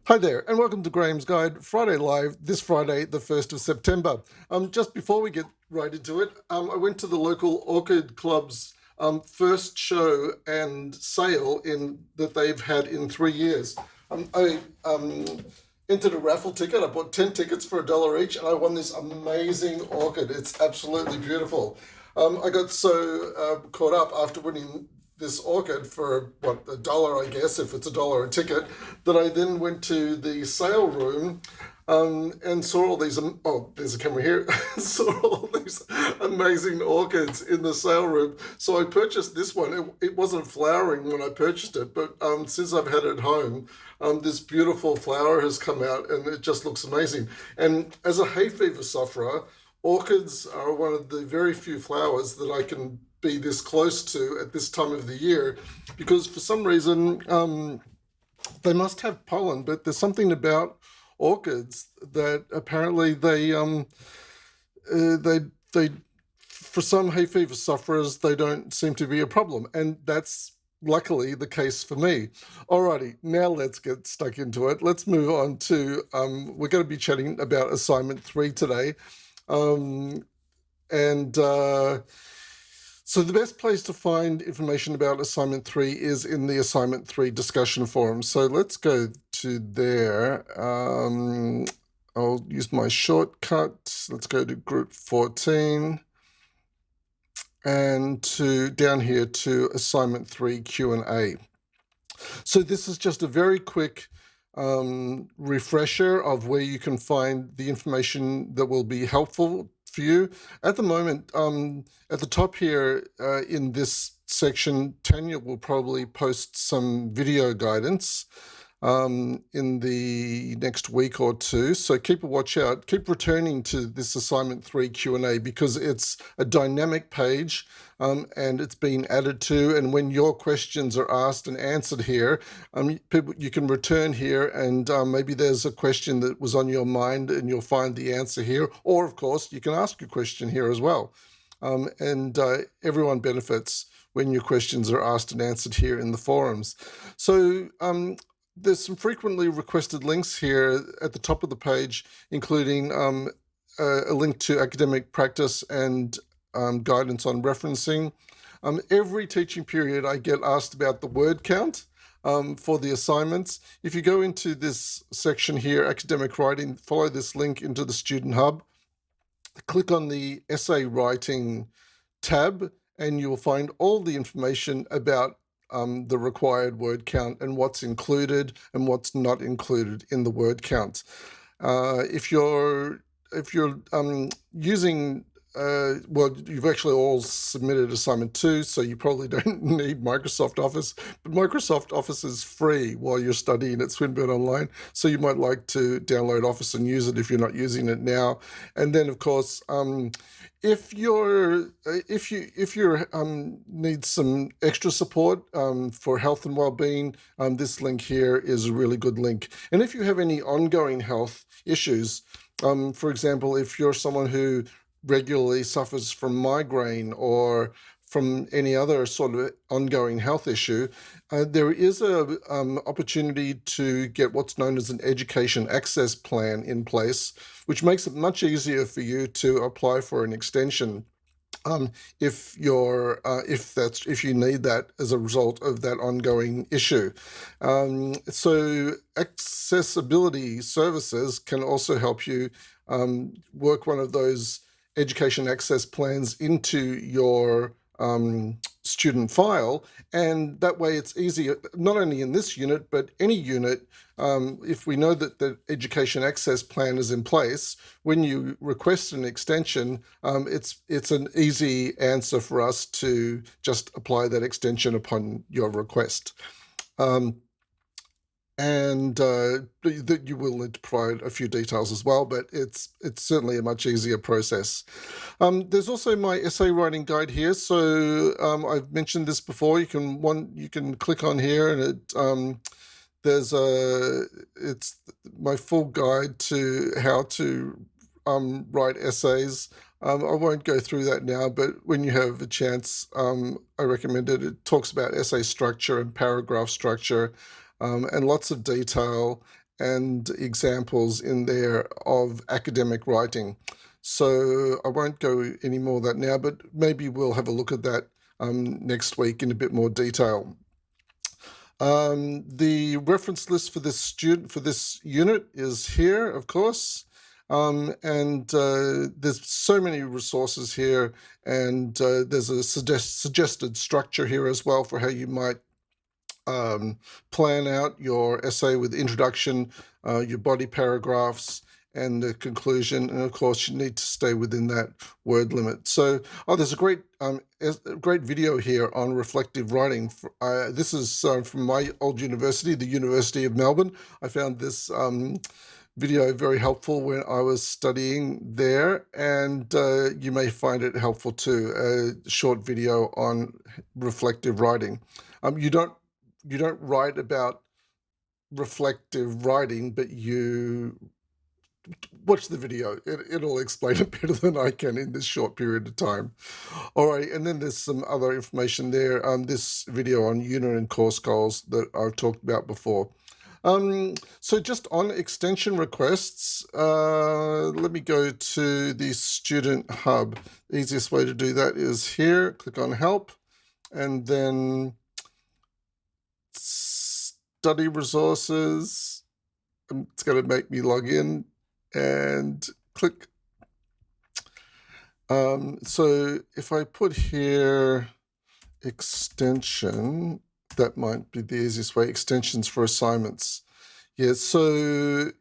Hi there, and welcome to Graham's Guide Friday Live, this Friday, the 1st of September. Just before we get right into it, I went to the local Orchid Club's first show and sale that they've had in 3 years. I entered a raffle ticket. I bought 10 tickets for $1 each, and I won this amazing orchid. It's absolutely beautiful. I got so caught up after winning this orchid for what, $1, I guess, if it's $1 a ticket, that I then went to the sale room and saw all these. Oh, there's a camera here. Saw all these amazing orchids in the sale room. So I purchased this one. It wasn't flowering when I purchased it, but since I've had it home, this beautiful flower has come out, and it just looks amazing. And as a hay fever sufferer, orchids are one of the very few flowers that I can be this close to at this time of the year, because for some reason they must have pollen, but there's something about orchids that apparently they for some hay fever sufferers they don't seem to be a problem, and that's luckily the case for me. Alrighty, now let's get stuck into it. Let's move on to we're going to be chatting about assignment 3 today. And So the best place to find information about assignment 3 is in the assignment 3 discussion forum. So let's go to there. I'll use my shortcut. Let's go to group 14 and down here to assignment 3 Q&A. So this is just a very quick refresher of where you can find the information that will be helpful for you. At the moment, at the top here in this section, Tanya will probably post some video guidance in the next week or two. So keep a watch out. Keep returning to this assignment 3 Q&A because it's a dynamic page and it's been added to. And when your questions are asked and answered here, you can return here and maybe there's a question that was on your mind and you'll find the answer here. Or, of course, you can ask a question here as well. Everyone benefits when your questions are asked and answered here in the forums. So there's some frequently requested links here at the top of the page, including a link to academic practice and guidance on referencing. Every teaching period, I get asked about the word count for the assignments. If you go into this section here, academic writing, follow this link into the Student Hub, click on the essay writing tab, and you will find all the information about the required word count and what's included and what's not included in the word count. If you're using well, you've actually all submitted assignment 2, so you probably don't need Microsoft Office, but Microsoft Office is free while you're studying at Swinburne Online, so you might like to download Office and use it if you're not using it now. And then, of course, if you need some extra support for health and well-being, this link here is a really good link. And if you have any ongoing health issues, for example, if you're someone who regularly suffers from migraine or from any other sort of ongoing health issue, there is a opportunity to get what's known as an education access plan in place, which makes it much easier for you to apply for an extension if you need that as a result of that ongoing issue. So accessibility services can also help you work one of those education access plans into your student file, and that way it's easier, not only in this unit, but any unit. If we know that the education access plan is in place, when you request an extension, it's an easy answer for us to just apply that extension upon your request. And that you will need to provide a few details as well, but it's certainly a much easier process. There's also my essay writing guide here. So I've mentioned this before. You can click on here, and it's my full guide to how to write essays. I won't go through that now, but when you have a chance, I recommend it. It talks about essay structure and paragraph structure. And lots of detail and examples in there of academic writing. So I won't go any more of that now, but maybe we'll have a look at that next week in a bit more detail. The reference list for this unit is here, of course. And there's so many resources here, and there's a suggested structure here as well for how you might plan out your essay with introduction, your body paragraphs, and the conclusion. And of course, you need to stay within that word limit. So, there's a great video here on reflective writing. This is from my old university, the University of Melbourne. I found this video very helpful when I was studying there, and you may find it helpful too. A short video on reflective writing. You don't write about reflective writing, but you watch the video. It'll explain it better than I can in this short period of time. All right, and then there's some other information there. This video on unit and course goals that I've talked about before. So just on extension requests, let me go to the Student Hub. The easiest way to do that is here, click on Help, and then Study Resources. It's going to make me log in and click. So if I put here extension, that might be the easiest way, extensions for assignments. Yeah, so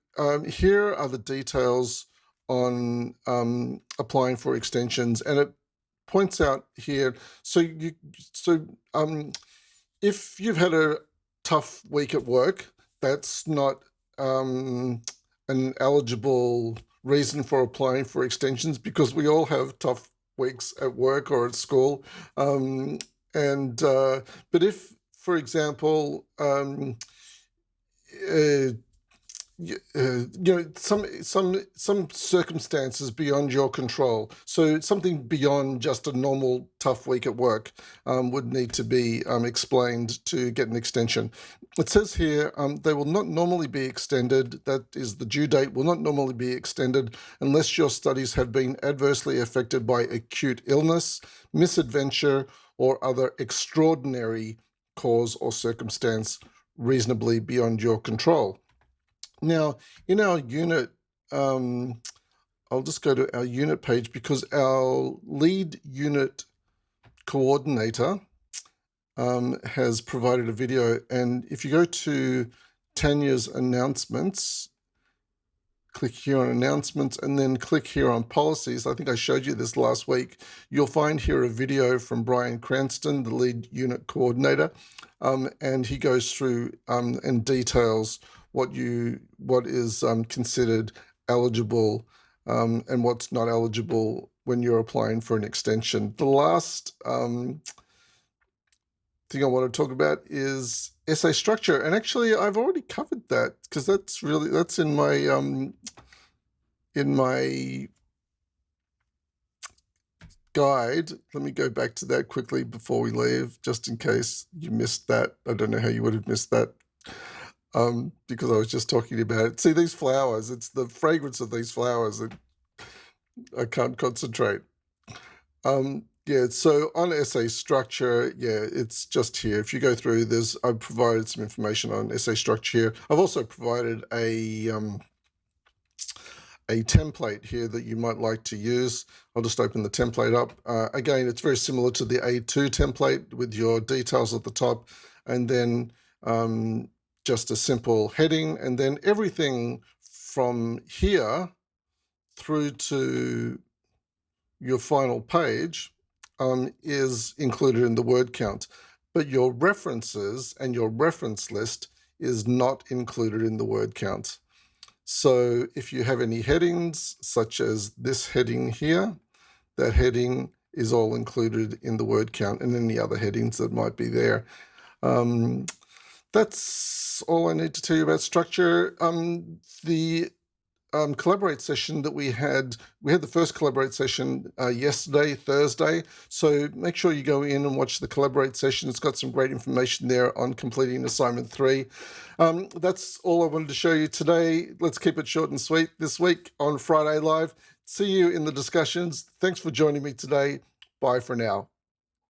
here are the details on applying for extensions, and it points out here, if you've had a tough week at work, that's not an eligible reason for applying for extensions, because we all have tough weeks at work or at school. But if, for example, some circumstances beyond your control, so something beyond just a normal tough week at work would need to be explained to get an extension. It says here they will not normally be extended. That is, the due date will not normally be extended unless your studies have been adversely affected by acute illness, misadventure, or other extraordinary cause or circumstance reasonably beyond your control. Now, in our unit, I'll just go to our unit page, because our lead unit coordinator has provided a video. And if you go to Tanya's announcements, click here on announcements, and then click here on policies. I think I showed you this last week. You'll find here a video from Brian Cranston, the lead unit coordinator, and he goes through and details what is considered eligible and what's not eligible when you're applying for an extension. The last thing I want to talk about is essay structure, and actually I've already covered that, because that's in my guide. Let me go back to that quickly before we leave, just in case you missed that. I don't know how you would have missed that, because I was just talking about it. See these flowers, it's the fragrance of these flowers that I can't concentrate. Yeah, so on essay structure, yeah, it's just here. If you go through, I've provided some information on essay structure here. I've also provided a template here that you might like to use. I'll just open the template up. Again, it's very similar to the A2 template with your details at the top, and then just a simple heading, and then everything from here through to your final page is included in the word count, but your references and your reference list is not included in the word count. So if you have any headings, such as this heading here, that heading is all included in the word count, and any other headings that might be there. That's all I need to tell you about structure. The collaborate session that we had the first collaborate session yesterday, Thursday. So make sure you go in and watch the collaborate session. It's got some great information there on completing assignment 3. That's all I wanted to show you today. Let's keep it short and sweet this week on Friday Live. See you in the discussions. Thanks for joining me today. Bye for now.